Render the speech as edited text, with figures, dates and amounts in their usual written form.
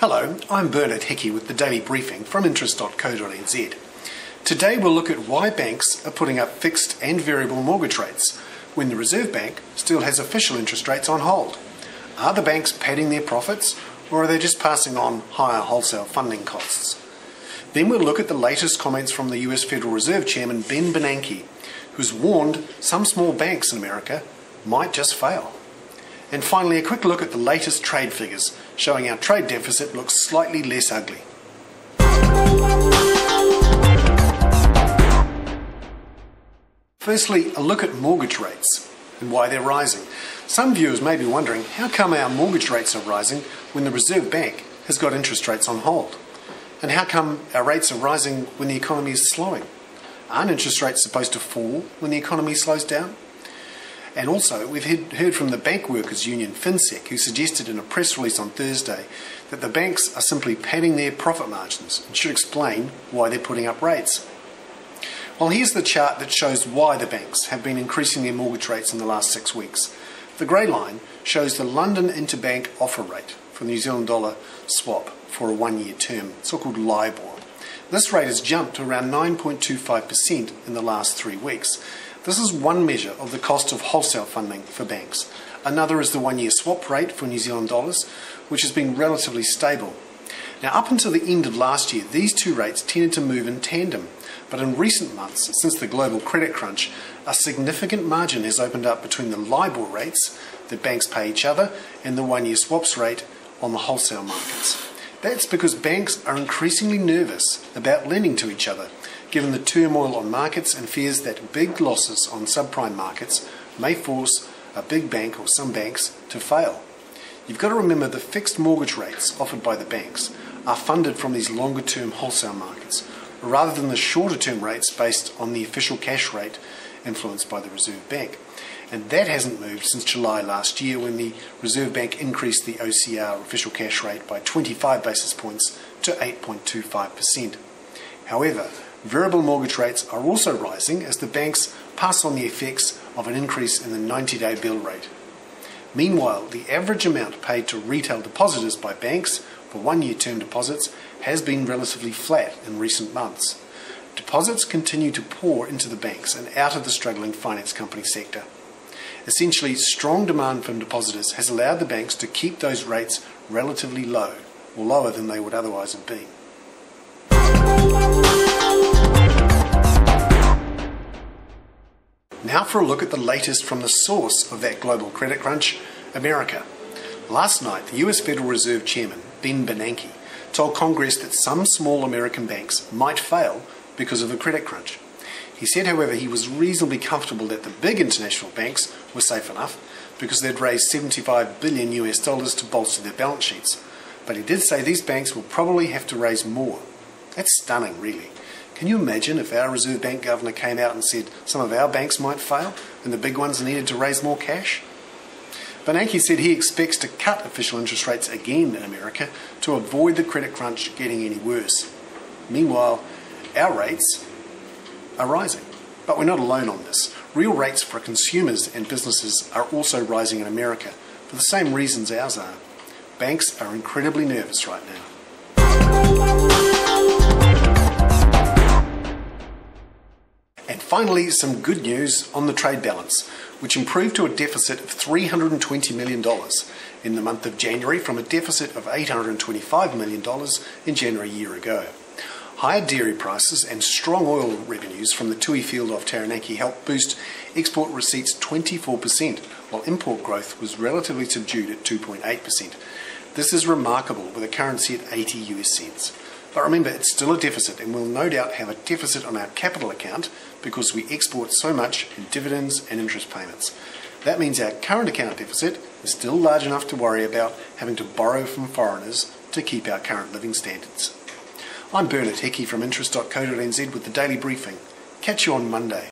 Hello, I'm Bernard Hickey with the Daily Briefing from interest.co.nz. Today we'll look at why banks are putting up fixed and variable mortgage rates when the Reserve Bank still has official interest rates on hold. Are the banks padding their profits, or are they just passing on higher wholesale funding costs? Then we'll look at the latest comments from the US Federal Reserve Chairman Ben Bernanke, who's warned some small banks in America might just fail. And finally, a quick look at the latest trade figures, showing our trade deficit looks slightly less ugly. Firstly, a look at mortgage rates and why they're rising. Some viewers may be wondering, how come our mortgage rates are rising when the Reserve Bank has got interest rates on hold? And how come our rates are rising when the economy is slowing? Aren't interest rates supposed to fall when the economy slows down? And also, we've heard from the Bank Workers Union, FinSec, who suggested in a press release on Thursday that the banks are simply padding their profit margins and should explain why they're putting up rates. Well, here's the chart that shows why the banks have been increasing their mortgage rates in the last 6 weeks. The grey line shows the London interbank offer rate for the New Zealand dollar swap for a 1-year term, so-called LIBOR. This rate has jumped to around 9.25% in the last 3 weeks. This is one measure of the cost of wholesale funding for banks. Another is the 1-year swap rate for New Zealand dollars, which has been relatively stable. Now, up until the end of last year, these two rates tended to move in tandem. But in recent months, since the global credit crunch, a significant margin has opened up between the LIBOR rates that banks pay each other and the 1-year swaps rate on the wholesale markets. That's because banks are increasingly nervous about lending to each other, given the turmoil on markets and fears that big losses on subprime markets may force a big bank or some banks to fail. You've got to remember the fixed mortgage rates offered by the banks are funded from these longer-term wholesale markets, rather than the shorter-term rates based on the official cash rate influenced by the Reserve Bank. And that hasn't moved since July last year, when the Reserve Bank increased the OCR official cash rate by 25 basis points to 8.25%. However, variable mortgage rates are also rising as the banks pass on the effects of an increase in the 90-day bill rate. Meanwhile, the average amount paid to retail depositors by banks for 1-year term deposits has been relatively flat in recent months. Deposits continue to pour into the banks and out of the struggling finance company sector. Essentially, strong demand from depositors has allowed the banks to keep those rates relatively low, or lower than they would otherwise have been. Now for a look at the latest from the source of that global credit crunch, America. Last night, the US Federal Reserve Chairman, Ben Bernanke, told Congress that some small American banks might fail because of the credit crunch. He said, however, he was reasonably comfortable that the big international banks were safe enough because they'd raised $75 billion to bolster their balance sheets. But he did say these banks will probably have to raise more. That's stunning, really. Can you imagine if our Reserve Bank governor came out and said some of our banks might fail and the big ones needed to raise more cash? Bernanke said he expects to cut official interest rates again in America to avoid the credit crunch getting any worse. Meanwhile, our rates are rising. But we're not alone on this. Real rates for consumers and businesses are also rising in America for the same reasons ours are. Banks are incredibly nervous right now. And finally, some good news on the trade balance, which improved to a deficit of $320 million in the month of January from a deficit of $825 million in January a year ago. Higher dairy prices and strong oil revenues from the Tui field off Taranaki helped boost export receipts 24%, while import growth was relatively subdued at 2.8%. This is remarkable with a currency at 80 US cents. But remember, it's still a deficit, and we'll no doubt have a deficit on our capital account because we export so much in dividends and interest payments. That means our current account deficit is still large enough to worry about having to borrow from foreigners to keep our current living standards. I'm Bernard Hickey from interest.co.nz with the Daily Briefing. Catch you on Monday.